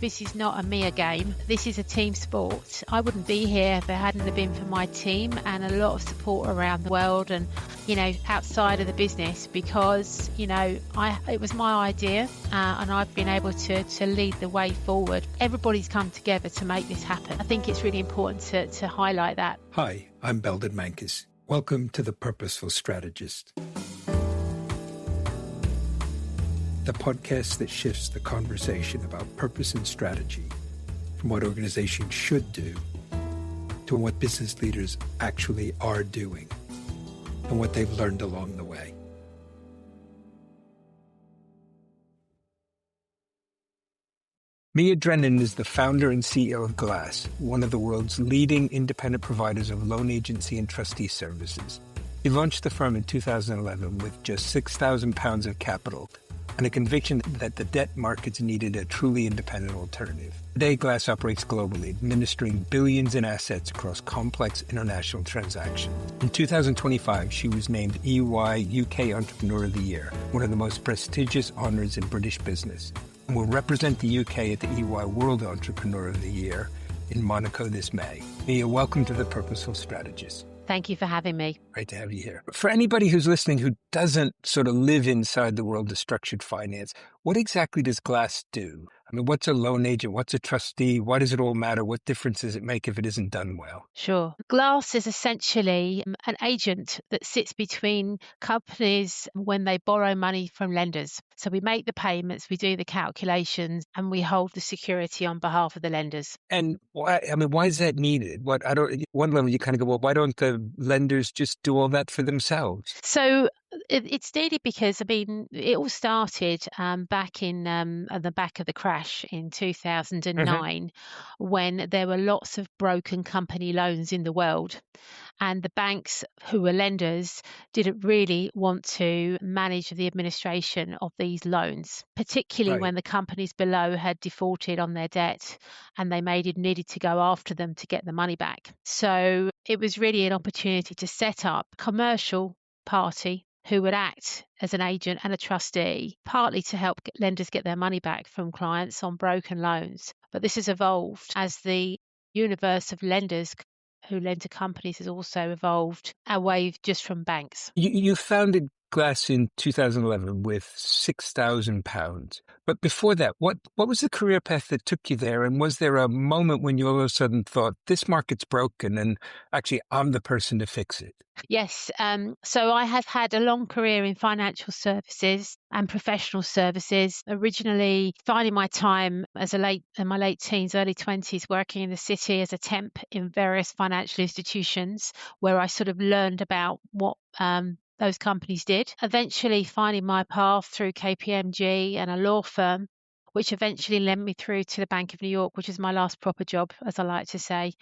This is not a mere game. This is a team sport. I wouldn't be here if it hadn't have been for my team and a lot of support around the world and, outside of the business because, it was my idea and I've been able to lead the way forward. Everybody's come together to make this happen. I think it's really important to highlight that. Hi, I'm Belden Mankis. Welcome to The Purposeful Strategist, the podcast that shifts the conversation about purpose and strategy from what organizations should do to what business leaders actually are doing and what they've learned along the way. Mia Drennan is the founder and CEO of Glass, one of the world's leading independent providers of loan agency and trustee services. He launched the firm in 2011 with just £6,000 of capital and a conviction that the debt markets needed a truly independent alternative. Today, Glass operates globally, administering billions in assets across complex international transactions. In 2025, she was named EY UK Entrepreneur of the Year, one of the most prestigious honors in British business, and will represent the UK at the EY World Entrepreneur of the Year in Monaco this May. Mia, welcome to The Purposeful Strategist. Thank you for having me. Great to have you here. For anybody who's listening who doesn't sort of live inside the world of structured finance, what exactly does Glass do? I mean, what's a loan agent? What's a trustee? Why does it all matter? What difference does it make if it isn't done well? Sure. Glass is essentially an agent that sits between companies when they borrow money from lenders. So we make the payments, we do the calculations, and we hold the security on behalf of the lenders. And why is that needed? One level you kind of go, well, why don't the lenders just do all that for themselves? So it's needed because, it all started back in the back of the crash in 2009 when there were lots of broken company loans in the world. And the banks who were lenders didn't really want to manage the administration of these loans, particularly when the companies below had defaulted on their debt and they needed to go after them to get the money back. So it was really an opportunity to set up a commercial party who would act as an agent and a trustee, partly to help lenders get their money back from clients on broken loans. But this has evolved as the universe of lenders who lend to companies has also evolved away just from banks. You founded Glass in 2011 with £6,000. But before that, what was the career path that took you there? And was there a moment when you all of a sudden thought, this market's broken and actually I'm the person to fix it? Yes. So I have had a long career in financial services and professional services, originally finding my time in my late teens, early 20s, working in the city as a temp in various financial institutions where I sort of learned about what those companies did. Eventually finding my path through KPMG and a law firm, which eventually led me through to the Bank of New York, which is my last proper job, as I like to say.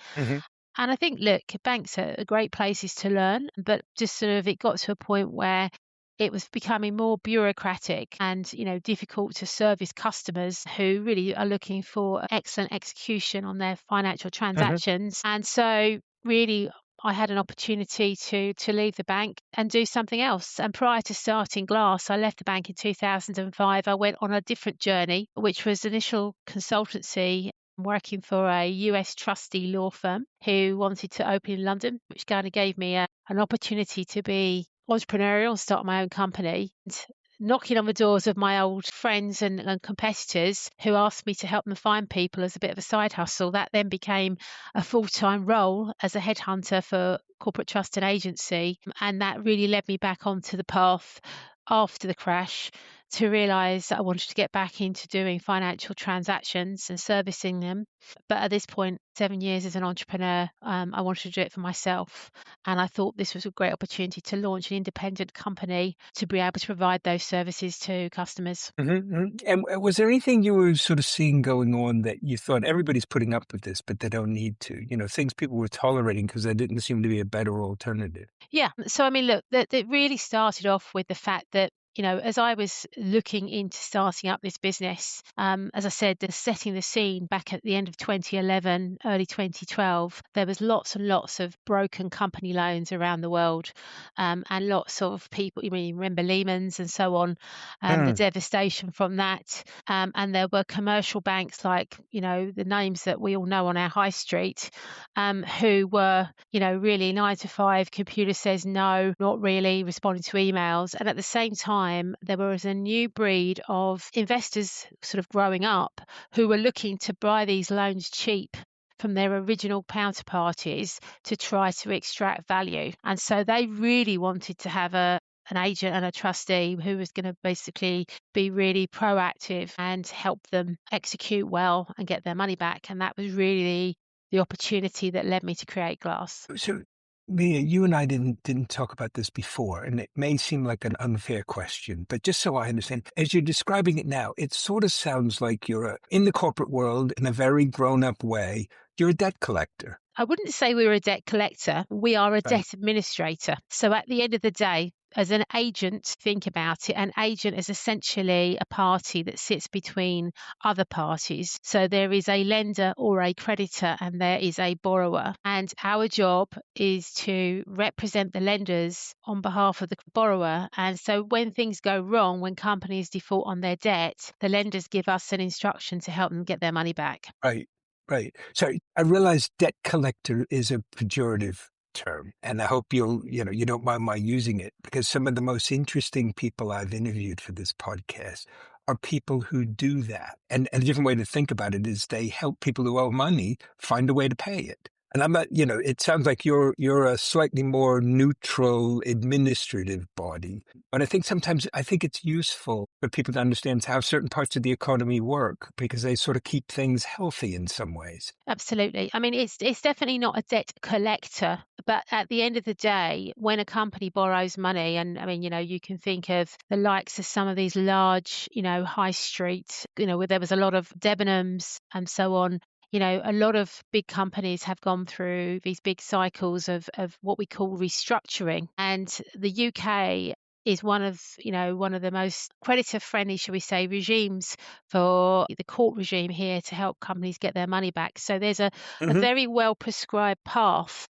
And I think, look, banks are great places to learn, but just sort of it got to a point where it was becoming more bureaucratic and, difficult to service customers who really are looking for excellent execution on their financial transactions. And so really I had an opportunity to leave the bank and do something else. And prior to starting Glass, I left the bank in 2005. I went on a different journey, which was initial consultancy, working for a US trustee law firm who wanted to open in London, which kind of gave me an opportunity to be entrepreneurial and start my own company. And knocking on the doors of my old friends and competitors who asked me to help them find people as a bit of a side hustle. That then became a full-time role as a headhunter for corporate trust and agency. And that really led me back onto the path after the crash to realise that I wanted to get back into doing financial transactions and servicing them. But at this point, 7 years as an entrepreneur, I wanted to do it for myself. And I thought this was a great opportunity to launch an independent company to be able to provide those services to customers. And was there anything you were sort of seeing going on that you thought everybody's putting up with this, but they don't need to? Things people were tolerating because there didn't seem to be a better alternative. Yeah. So, look, it really started off with the fact that as I was looking into starting up this business, as I said, setting the scene back at the end of 2011, early 2012, there was lots and lots of broken company loans around the world, and lots of people. You mean remember Lehman's and so on, the Mm, devastation from that, and there were commercial banks like the names that we all know on our high street, who were really 9 to 5. Computer says no, not really responding to emails, and at the same time there was a new breed of investors sort of growing up who were looking to buy these loans cheap from their original counterparties to try to extract value. And so they really wanted to have an agent and a trustee who was going to basically be really proactive and help them execute well and get their money back. And that was really the opportunity that led me to create Glass. so, Mia, you and I didn't talk about this before, and it may seem like an unfair question, but just so I understand, as you're describing it now, it sort of sounds like in the corporate world in a very grown-up way. You're a debt collector, I wouldn't say we're a debt collector. We are a right? debt administrator. So at the end of the day, as an agent, think about it. An agent is essentially a party that sits between other parties. So there is a lender or a creditor, and there is a borrower. And our job is to represent the lenders on behalf of the borrower. And so when things go wrong, when companies default on their debt, the lenders give us an instruction to help them get their money back. Right, right. So I realize debt collector is a pejorative term, and I hope you don't mind my using it because some of the most interesting people I've interviewed for this podcast are people who do that. And a different way to think about it is they help people who owe money find a way to pay it. And I'm not, it sounds like you're a slightly more neutral administrative body. But I think it's useful for people to understand how certain parts of the economy work because they sort of keep things healthy in some ways. Absolutely. I mean, it's definitely not a debt collector, but at the end of the day, when a company borrows money, and I mean, you can think of the likes of some of these large, high street, where there was a lot of Debenhams and so on. A lot of big companies have gone through these big cycles of what we call restructuring, and the UK is one of the most creditor friendly, shall we say, regimes for the court regime here to help companies get their money back. So there's a Hmm. very well prescribed path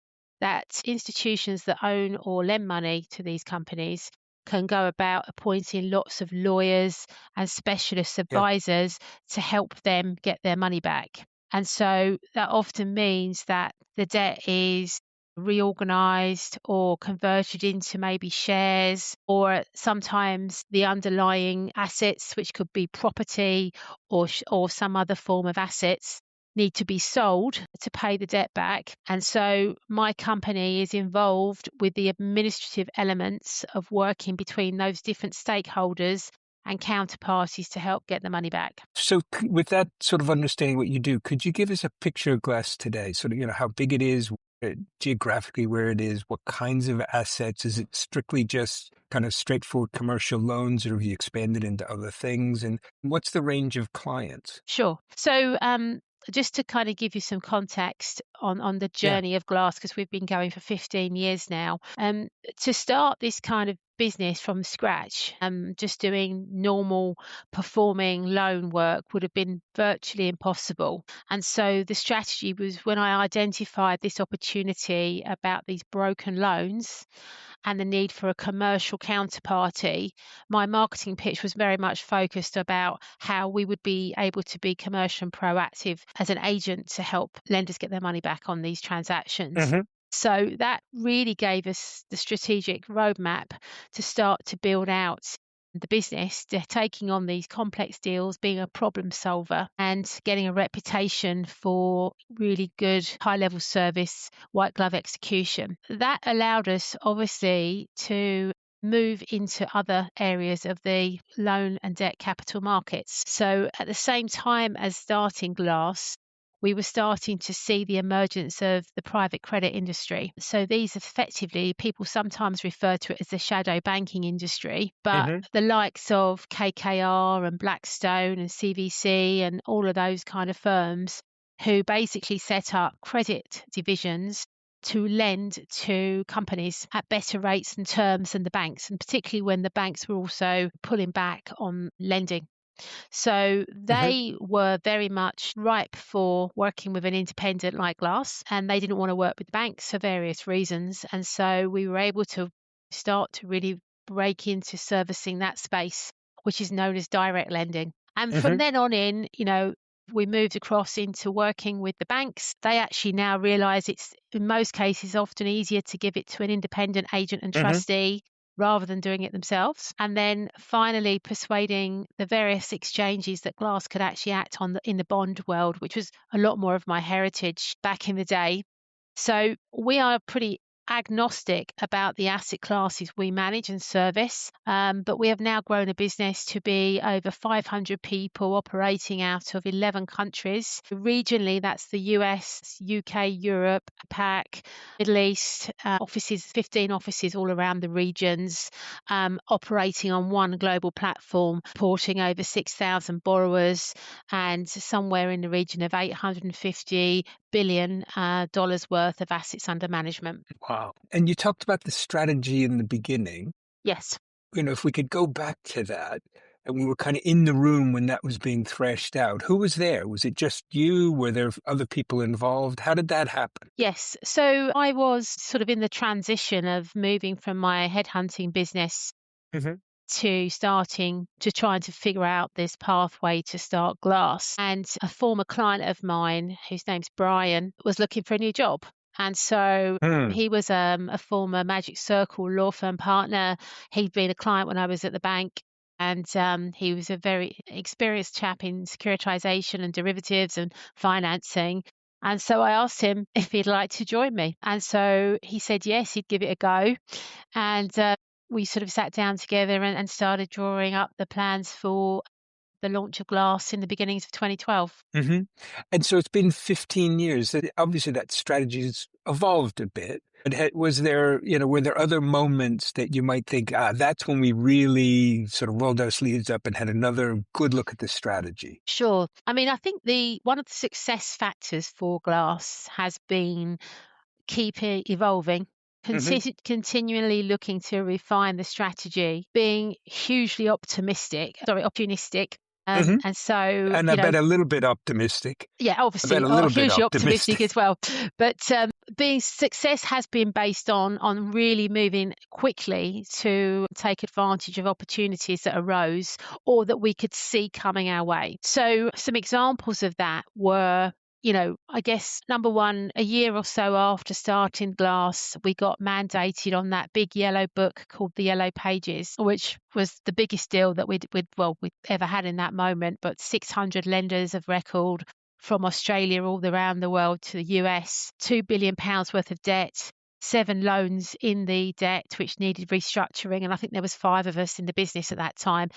that institutions that own or lend money to these companies can go about appointing lots of lawyers and specialist Yeah. advisors to help them get their money back. And so that often means that the debt is reorganized or converted into maybe shares, or sometimes the underlying assets, which could be property or some other form of assets, need to be sold to pay the debt back. And so my company is involved with the administrative elements of working between those different stakeholders and counterparties to help get the money back. So with that sort of understanding what you do, could you give us a picture of Glass today? Sort of, how big it is, geographically where it is, what kinds of assets? Is it strictly just kind of straightforward commercial loans, or have you expanded into other things? And what's the range of clients? Sure. So, just to kind of give you some context on the Yeah. journey of Glass, because we've been going for 15 years now. To start this kind of business from scratch, just doing normal performing loan work would have been virtually impossible. And so the strategy was, when I identified this opportunity about these broken loans and the need for a commercial counterparty, my marketing pitch was very much focused about how we would be able to be commercial and proactive as an agent to help lenders get their money back on these transactions. Hmm. So that really gave us the strategic roadmap to start to build out the business, taking on these complex deals, being a problem solver, and getting a reputation for really good high level service, white glove execution. That allowed us, obviously, to move into other areas of the loan and debt capital markets. So at the same time as starting Glass, we were starting to see the emergence of the private credit industry. So these effectively, people sometimes refer to it as the shadow banking industry, but Hmm. the likes of KKR and Blackstone and CVC and all of those kind of firms who basically set up credit divisions to lend to companies at better rates and terms than the banks, and particularly when the banks were also pulling back on lending. So Hmm. they were very much ripe for working with an independent like Glass, and they didn't want to work with banks for various reasons. And so we were able to start to really break into servicing that space, which is known as direct lending. And from Hmm. then on in, we moved across into working with the banks. They actually now realize it's in most cases often easier to give it to an independent agent and Hmm. trustee rather than doing it themselves. And then finally persuading the various exchanges that Glass could actually act on in the bond world, which was a lot more of my heritage back in the day. So we are pretty agnostic about the asset classes we manage and service, but we have now grown a business to be over 500 people operating out of 11 countries. Regionally, that's the US, UK, Europe, APAC, Middle East, offices, 15 offices all around the regions, operating on one global platform, supporting over 6,000 borrowers and somewhere in the region of $850 billion dollars worth of assets under management. Wow. And you talked about the strategy in the beginning. Yes. If we could go back to that, and we were kind of in the room when that was being thrashed out, who was there? Was it just you? Were there other people involved? How did that happen? Yes. So I was sort of in the transition of moving from my headhunting business Hmm. to starting to trying to figure out this pathway to start Glass. And a former client of mine, whose name's Brian, was looking for a new job. And so Hmm. he was a former Magic Circle law firm partner. He'd been a client when I was at the bank. And he was a very experienced chap in securitization and derivatives and financing. And so I asked him if he'd like to join me. And so he said yes, he'd give it a go. And we sort of sat down together and started drawing up the plans for the launch of Glass in the beginnings of 2012. Hmm. And so it's been 15 years. Obviously, that strategy's evolved a bit. But was there, were there other moments that you might think, that's when we really sort of rolled our sleeves up and had another good look at the strategy? Sure. I mean, I think the one of the success factors for Glass has been keeping evolving, Hmm. continually looking to refine the strategy, being hugely opportunistic. Hmm. And so, And I bet a little bit optimistic. yeah, I bet obviously, a little bit hugely optimistic optimistic. as well. But being success has been based on really moving quickly to take advantage of opportunities that arose or that we could see coming our way. So some examples of that were, I guess number one, a year or so after starting Glass, we got mandated on that big yellow book called the Yellow Pages, which was the biggest deal that we'd ever had in that moment. But 600 lenders of record from Australia all around the world to the US, £2 billion worth of debt, 7 loans in the debt which needed restructuring, and I think there was 5 of us in the business at that time,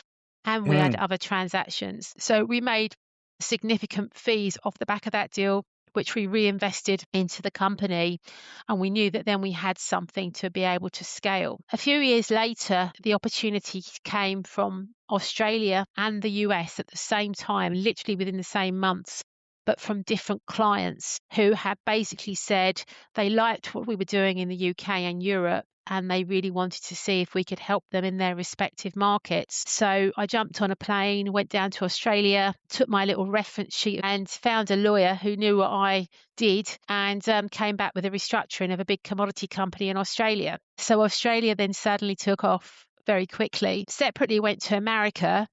and we had Mm. other transactions. So we made significant fees off the back of that deal, which we reinvested into the company. And we knew that then we had something to be able to scale. A few years later, the opportunity came from Australia and the US at the same time, literally within the same months, but from different clients who had basically said they liked what we were doing in the UK and Europe, and they really wanted to see if we could help them in their respective markets. So I jumped on a plane, went down to Australia, took my little reference sheet and found a lawyer who knew what I did, and came back with a restructuring of a big commodity company in Australia. So Australia then suddenly took off very quickly. Separately went to America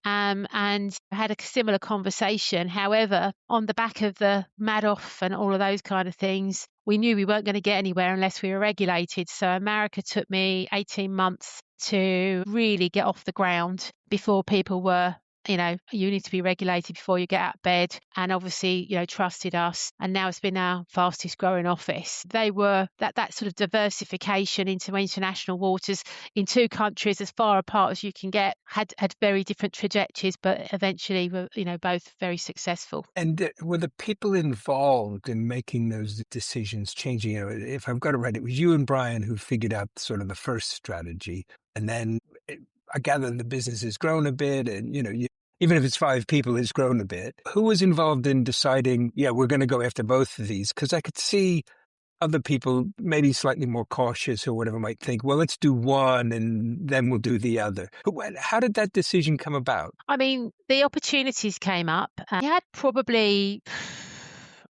and had a similar conversation. However, on the back of the Madoff and all of those kind of things, we knew we weren't going to get anywhere unless we were regulated. So America took me 18 months to really get off the ground before people were, you need to be regulated before you get out of bed, and obviously, trusted us. And now it's been our fastest growing office. They were that sort of diversification into international waters in 2 countries as far apart as you can get, had very different trajectories, but eventually were, both very successful. And were the people involved in making those decisions changing? If I've got it right, it was you and Brian who figured out sort of the first strategy. And then I gather the business has grown a bit and, even if it's 5 people, it's grown a bit. Who was involved in deciding, yeah, we're going to go after both of these? Because I could see other people, maybe slightly more cautious or whatever, might think, well, let's do one and then we'll do the other. But how did that decision come about? I mean, the opportunities came up. We had probably,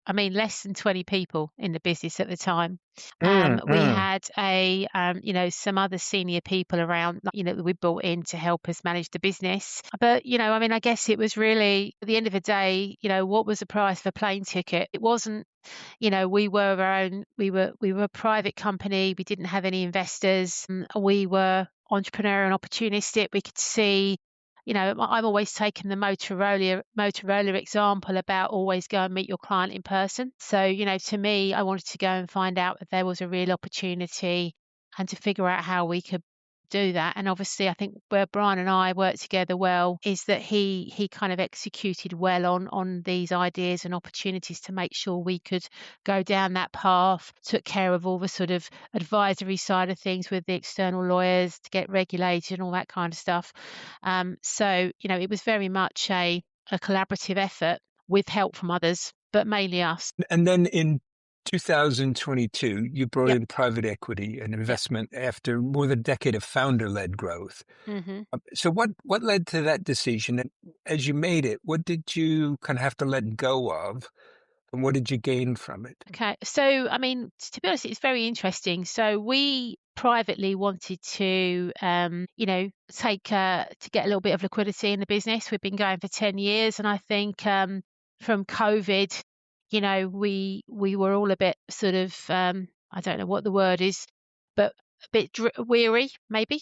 I mean, less than 20 people in the business at the time. We Mm. had some other senior people around, that we brought in to help us manage the business. But, I mean, I guess it was really, at the end of the day, what was the price of a plane ticket? It wasn't, we were our own, we were a private company. We didn't have any investors. We were entrepreneurial and opportunistic. We could see, I'm always taking the Motorola example about always go and meet your client in person. So, to me, I wanted to go and find out if there was a real opportunity and to figure out how we could do that. And obviously, I think where Brian and I worked together well is that he kind of executed well on these ideas and opportunities to make sure we could go down that path, took care of all the sort of advisory side of things with the external lawyers to get regulated and all that kind of stuff. So, it was very much a collaborative effort with help from others, but mainly us. And then in 2022, you brought Yep. in private equity and Yep. investment after more than a decade of founder-led growth. hmm So what led to that decision? And as you made it, what did you kind of have to let go of, and what did you gain from it? Okay. So, I mean, to be honest, it's very interesting. So we privately wanted to, to get a little bit of liquidity in the business. We've been going for 10 years. And I think from COVID, we were all a bit sort of, I don't know what the word is, but a bit weary, maybe,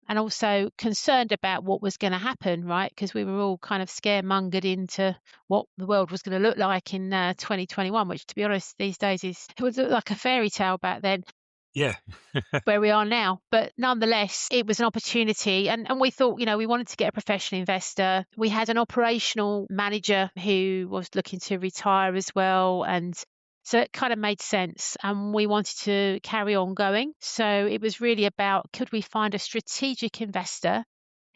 and also concerned about what was going to happen, right? Because we were all kind of scaremongered into what the world was going to look like in 2021, which, to be honest, these days it would look like a fairy tale back then, Yeah. where we are now. But nonetheless, it was an opportunity. And we thought, we wanted to get a professional investor. We had an operational manager who was looking to retire as well. And so it kind of made sense. And we wanted to carry on going. So it was really about, could we find a strategic investor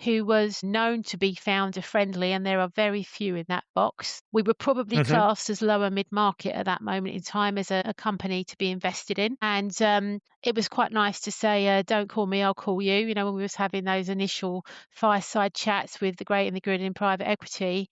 who was known to be founder friendly, and there are very few in that box. We were probably Hmm. classed as lower mid market at that moment in time as a company to be invested in. And it was quite nice to say, don't call me, I'll call you. When we was having those initial fireside chats with the great and the good in private equity.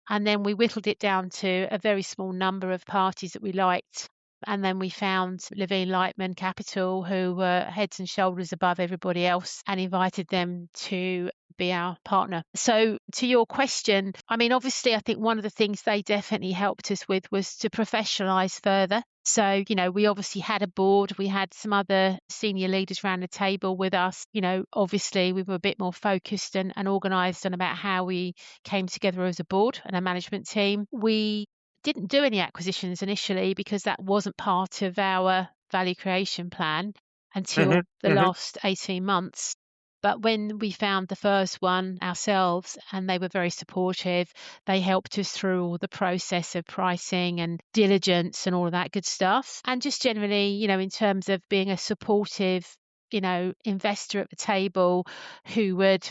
And then we whittled it down to a very small number of parties that we liked. And then we found Levine Lightman Capital, who were heads and shoulders above everybody else, and invited them to be our partner. So to your question, I mean, obviously, I think one of the things they definitely helped us with was to professionalize further. So, we obviously had a board, we had some other senior leaders around the table with us. Obviously, we were a bit more focused and organized on about how we came together as a board and a management team. We didn't do any acquisitions initially because that wasn't part of our value creation plan Hmm. until the Hmm. last 18 months. But when we found the first one ourselves, and they were very supportive, they helped us through all the process of pricing and diligence and all of that good stuff. And just generally, in terms of being a supportive, investor at the table who would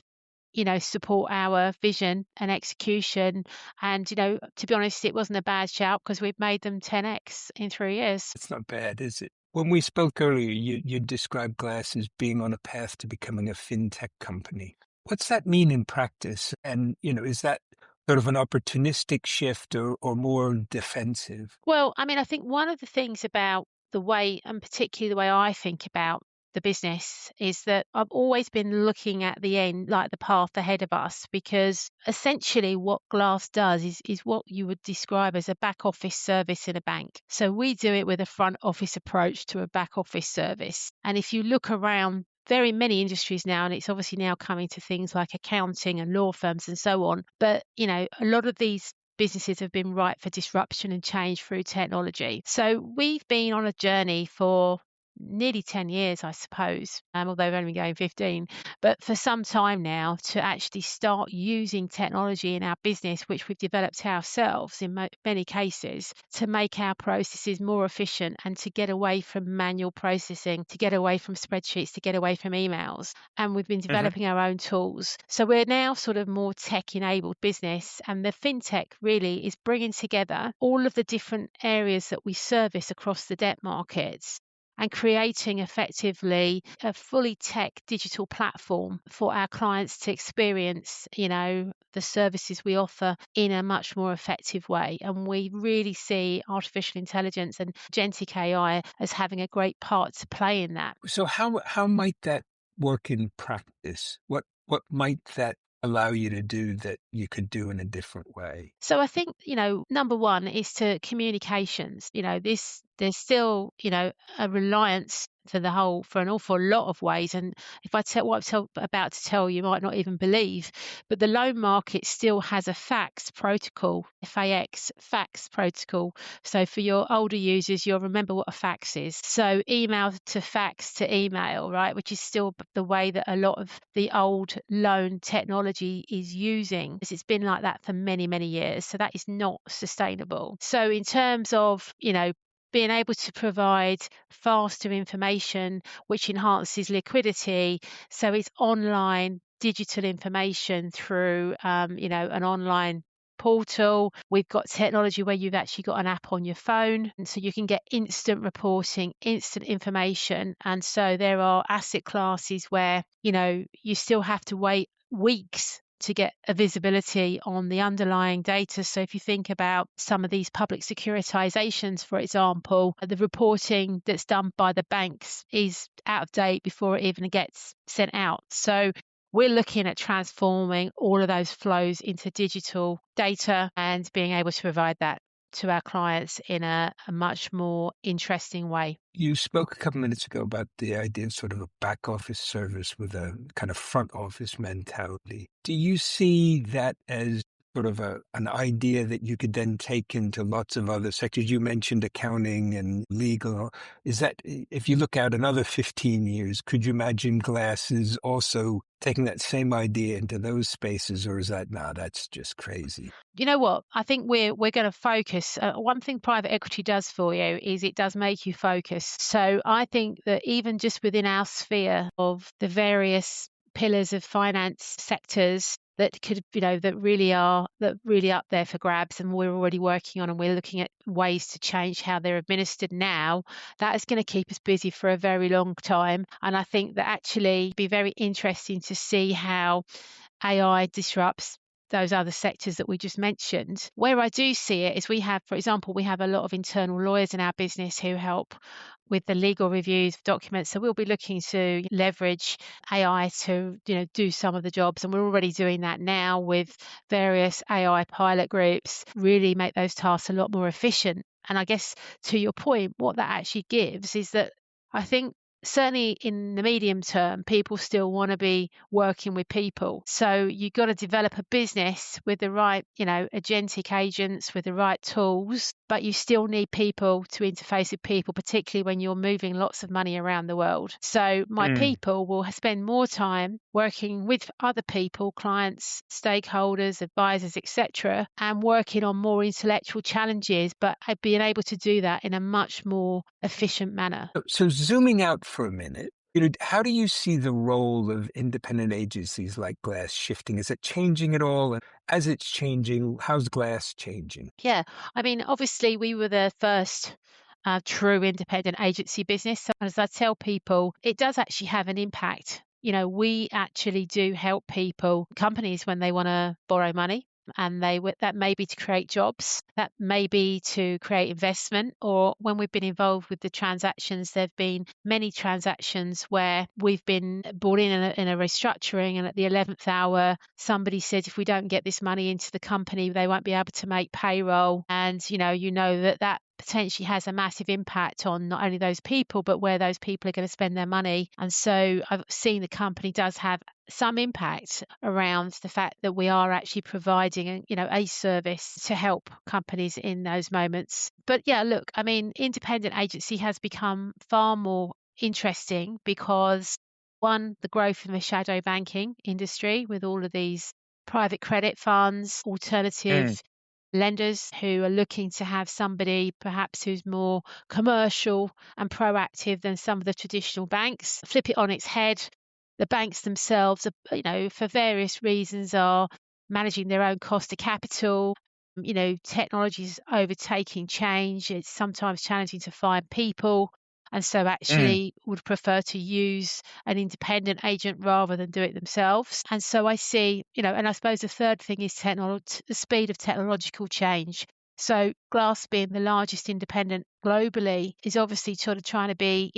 support our vision and execution. And, to be honest, it wasn't a bad shout because we've made them 10x in 3 years. It's not bad, is it? When we spoke earlier, you described Glass as being on a path to becoming a fintech company. What's that mean in practice? And, is that sort of an opportunistic shift or more defensive? Well, I mean, I think one of the things about the way, and particularly the way I think about the business, is that I've always been looking at the end, like the path ahead of us, because essentially what Glass does is what you would describe as a back office service in a bank. So we do it with a front office approach to a back office service. And if you look around very many industries now, and it's obviously now coming to things like accounting and law firms and so on. But, a lot of these businesses have been ripe for disruption and change through technology. So we've been on a journey for nearly 10 years, I suppose, although we've only been going 15, but for some time now to actually start using technology in our business, which we've developed ourselves in many cases, to make our processes more efficient and to get away from manual processing, to get away from spreadsheets, to get away from emails. And we've been Hmm. developing our own tools. So we're now sort of more tech-enabled business, and the fintech really is bringing together all of the different areas that we service across the debt markets and creating effectively a fully tech digital platform for our clients to experience, the services we offer in a much more effective way. And we really see artificial intelligence and agentic AI as having a great part to play in that. So how might that work in practice? What might that allow you to do that you could do in a different way? So I think, number one is to communications. There's still, a reliance for an awful lot of ways. And if I tell what about to tell, you might not even believe, but the loan market still has a fax protocol, fax protocol. So for your older users, you'll remember what a fax is. So email to fax to email, right? Which is still the way that a lot of the old loan technology is using. It's been like that for many, many years. So that is not sustainable. So in terms of, being able to provide faster information, which enhances liquidity. So it's online digital information through, an online portal. We've got technology where you've actually got an app on your phone, and so you can get instant reporting, instant information. And so there are asset classes where, you still have to wait weeks to get a visibility on the underlying data. So if you think about some of these public securitizations, for example, the reporting that's done by the banks is out of date before it even gets sent out. So we're looking at transforming all of those flows into digital data and being able to provide that to our clients in a much more interesting way. You spoke a couple minutes ago about the idea of sort of a back office service with a kind of front office mentality. Do you see that as sort of an idea that you could then take into lots of other sectors? You mentioned accounting and legal. Is that, if you look out another 15 years, could you imagine glasses also taking that same idea into those spaces, or is that, no, that's just crazy? You know what? I think we're going to focus. One thing private equity does for you is it does make you focus. So I think that even just within our sphere of the various pillars of finance sectors that could, that really up there for grabs, and we're already working on, and we're looking at ways to change how they're administered now. That is going to keep us busy for a very long time. And I think that actually be very interesting to see how AI disrupts those other sectors that we just mentioned. Where I do see it is for example, we have a lot of internal lawyers in our business who help with the legal reviews of documents. So we'll be looking to leverage AI to, do some of the jobs. And we're already doing that now with various AI pilot groups, really make those tasks a lot more efficient. And I guess to your point, what that actually gives is that I think certainly in the medium term, people still want to be working with people. So you've got to develop a business with the right, agentic agents, with the right tools, but you still need people to interface with people, particularly when you're moving lots of money around the world. So my people will spend more time working with other people, clients, stakeholders, advisors, etc., and working on more intellectual challenges, but being able to do that in a much more efficient manner. So zooming out for a minute, how do you see the role of independent agencies like Glass shifting? Is it changing at all? And as it's changing, how's Glass changing? Yeah, I mean, obviously, we were the first true independent agency business. So as I tell people, it does actually have an impact. We actually do help companies when they want to borrow money. And that may be to create jobs, that may be to create investment, or when we've been involved with the transactions, there have been many transactions where we've been brought in a restructuring, and at the 11th hour, somebody said, if we don't get this money into the company, they won't be able to make payroll. And that potentially has a massive impact on not only those people, but where those people are going to spend their money. And so I've seen the company does have some impact around the fact that we are actually providing, a service to help companies in those moments. But yeah, look, I mean, independent agency has become far more interesting because, one, the growth in the shadow banking industry with all of these private credit funds, alternative lenders who are looking to have somebody perhaps who's more commercial and proactive than some of the traditional banks. Flip it on its head. The banks themselves, for various reasons, are managing their own cost of capital. Technology is overtaking change. It's sometimes challenging to find people. and so Mm. actually would prefer to use an independent agent rather than do it themselves. And so I see, and I suppose the third thing is the speed of technological change. So Glass being the largest independent globally is obviously sort of trying to be,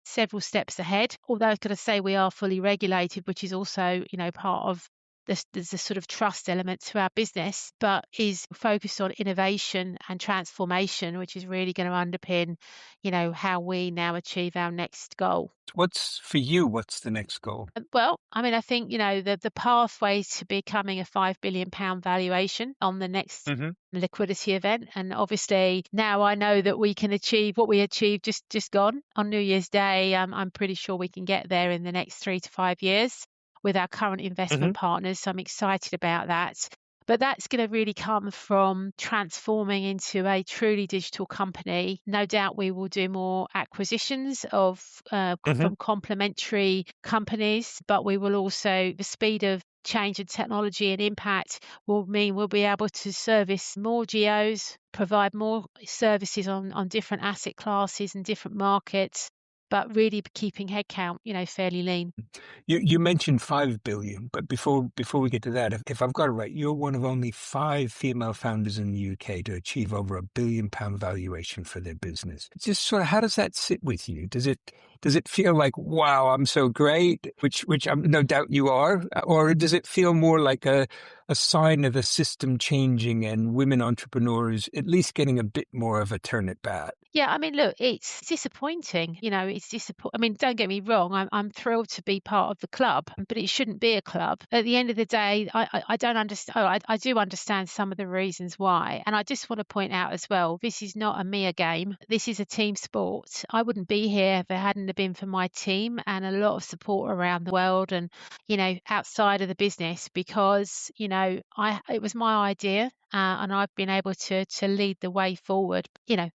several steps ahead. Although I've got to say we are fully regulated, which is also, part of there's a sort of trust element to our business, but is focused on innovation and transformation, which is really going to underpin, how we now achieve our next goal. What's for you? What's the next goal? Well, I mean, I think, the pathway to becoming a £5 billion valuation on the next Hmm. liquidity event. And obviously now I know that we can achieve what we achieved just gone on New Year's Day. I'm pretty sure we can get there in the next 3 to 5 years with our current investment Hmm. partners. So I'm excited about that. But that's going to really come from transforming into a truly digital company. No doubt we will do more acquisitions of Hmm. from complementary companies, but we will also, the speed of change and technology and impact will mean we'll be able to service more geos, provide more services on different asset classes and different markets, but really keeping headcount, fairly lean. You mentioned 5 billion, but before we get to that, if I've got it right, you're one of only 5 female founders in the UK to achieve over £1 billion valuation for their business. Just sort of, how does that sit with you? Does it feel like, wow, I'm so great, which I'm no doubt you are, or does it feel more like a sign of a system changing and women entrepreneurs at least getting a bit more of a turn at bat? Yeah, I mean, look, it's disappointing. It's disappointing. I mean, don't get me wrong. I'm thrilled to be part of the club, but it shouldn't be a club. At the end of the day, I don't understand. Oh, I do understand some of the reasons why, and I just want to point out as well. This is not a mere game. This is a team sport. I wouldn't be here if it hadn't have been for my team and a lot of support around the world and outside of the business because I it was my idea and I've been able to lead the way forward.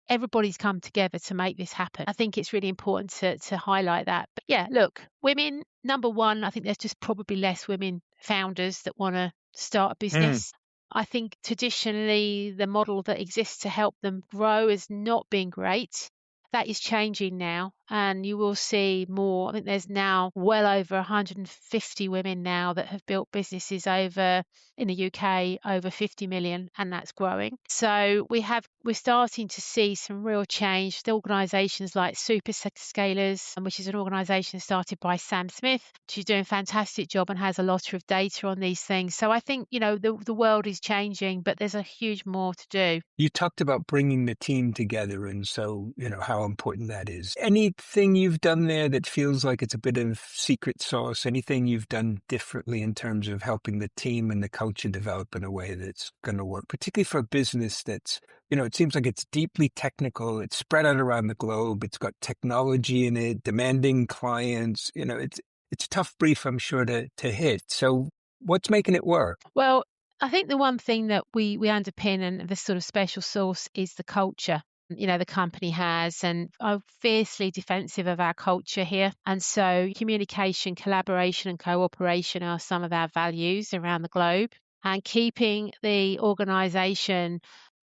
Everybody's come together to make this happen. I think it's really important to highlight that. But yeah, look, women, number one, I think there's just probably less women founders that want to start a Mm. business. I think traditionally the model that exists to help them grow has not been great. That is changing now, and you will see more. I think there's now well over 150 women now that have built businesses over in the UK over 50 million, and that's growing. So we're starting to see some real change. The organisations like Super Scalers, which is an organisation started by Sam Smith, she's doing a fantastic job and has a lot of data on these things. So I think the world is changing, but there's a huge more to do. You talked about bringing the team together, and so, how important that is. Anything you've done there that feels like it's a bit of secret sauce? Anything you've done differently in terms of helping the team and the culture develop in a way that's going to work, particularly for a business that's, it seems like it's deeply technical, it's spread out around the globe, it's got technology in it, demanding clients, it's a tough brief, I'm sure, to hit. So what's making it work? Well, I think the one thing that we underpin and this sort of special sauce is the culture. The company has, and I'm fiercely defensive of our culture here. And so communication, collaboration, and cooperation are some of our values around the globe. And keeping the organization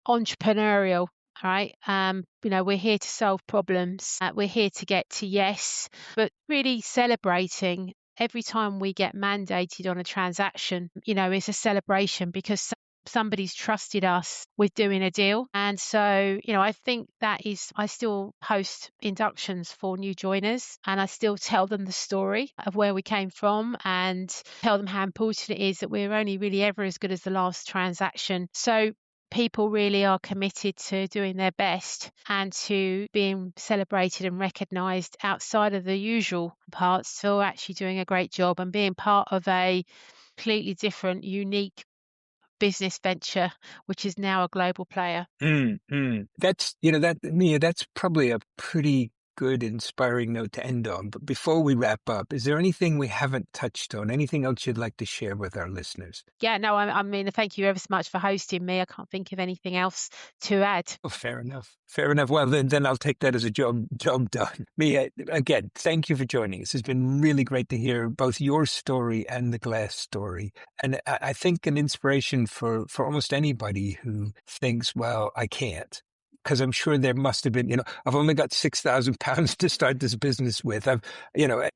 entrepreneurial. All right. We're here to solve problems. We're here to get to yes, but really celebrating every time we get mandated on a transaction, it's a celebration because somebody's trusted us with doing a deal. And so, I think I still host inductions for new joiners and I still tell them the story of where we came from and tell them how important it is that we're only really ever as good as the last transaction. So people really are committed to doing their best and to being celebrated and recognized outside of the usual parts for actually doing a great job and being part of a completely different, unique business venture, which is now a global player. Mm, mm. That's probably a pretty good, inspiring note to end on. But before we wrap up, is there anything we haven't touched on? Anything else you'd like to share with our listeners? Yeah, no, I mean, thank you ever so much for hosting me. I can't think of anything else to add. Oh, fair enough. Fair enough. Well, then I'll take that as a job done. Mia, again, thank you for joining us. It's been really great to hear both your story and the Glass story. And I think an inspiration for almost anybody who thinks, well, I can't. because I'm sure there must have been, I've only got £6,000 to start this business with.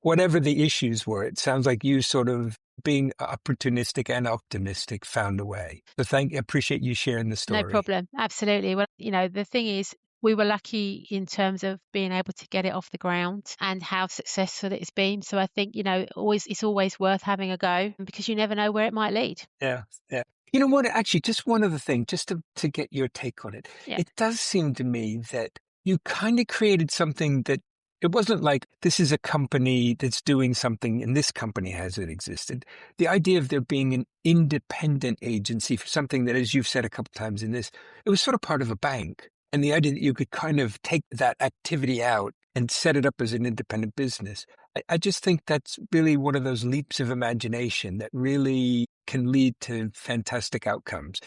Whatever the issues were, it sounds like you sort of being opportunistic and optimistic found a way. So appreciate you sharing the No story. problem. Absolutely. Well, the thing is, we were lucky in terms of being able to get it off the ground and how successful it's been. So I think, it's always worth having a go because you never know where it might lead. Yeah. Yeah. You know what? Actually, just one other thing, just to get your take on it. Yeah. It does seem to me that you kind of created something that it wasn't like this is a company that's doing something and this company hasn't existed. The idea of there being an independent agency for something that, as you've said a couple of times in this, it was sort of part of a bank. And the idea that you could kind of take that activity out and set it up as an independent business. I just think that's really one of those leaps of imagination that really can lead to fantastic outcomes.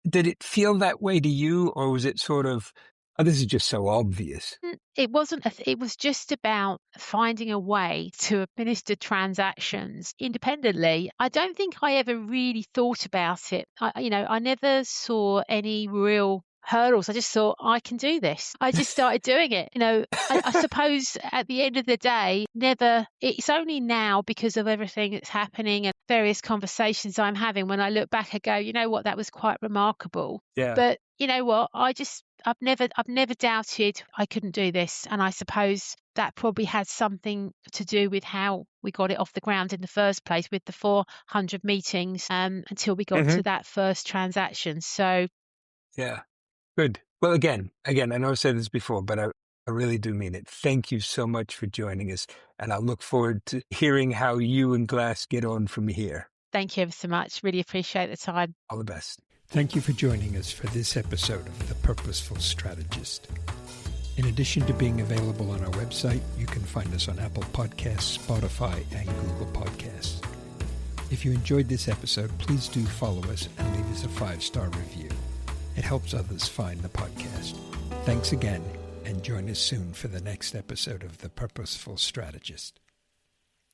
Did it feel that way to you, or was it sort of, oh, this is just so obvious? It wasn't. It was just about finding a way to administer transactions independently. I don't think I ever really thought about it. I never saw any real hurdles. I just thought I can do this. I just started doing it. I suppose at the end of the day, it's only now because of everything that's happening and various conversations I'm having when I look back and go, you know what, that was quite remarkable. Yeah. But you know what, I've never doubted I couldn't do this. And I suppose that probably had something to do with how we got it off the ground in the first place with the 400 meetings until we got to that first transaction. So yeah. Good. Well, again, I know I've said this before, but I really do mean it. Thank you so much for joining us. And I look forward to hearing how you and Glass get on from here. Thank you ever so much. Really appreciate the time. All the best. Thank you for joining us for this episode of The Purposeful Strategist. In addition to being available on our website, you can find us on Apple Podcasts, Spotify, and Google Podcasts. If you enjoyed this episode, please do follow us and leave us a 5-star review. It helps others find the podcast. Thanks again, and join us soon for the next episode of The Purposeful Strategist.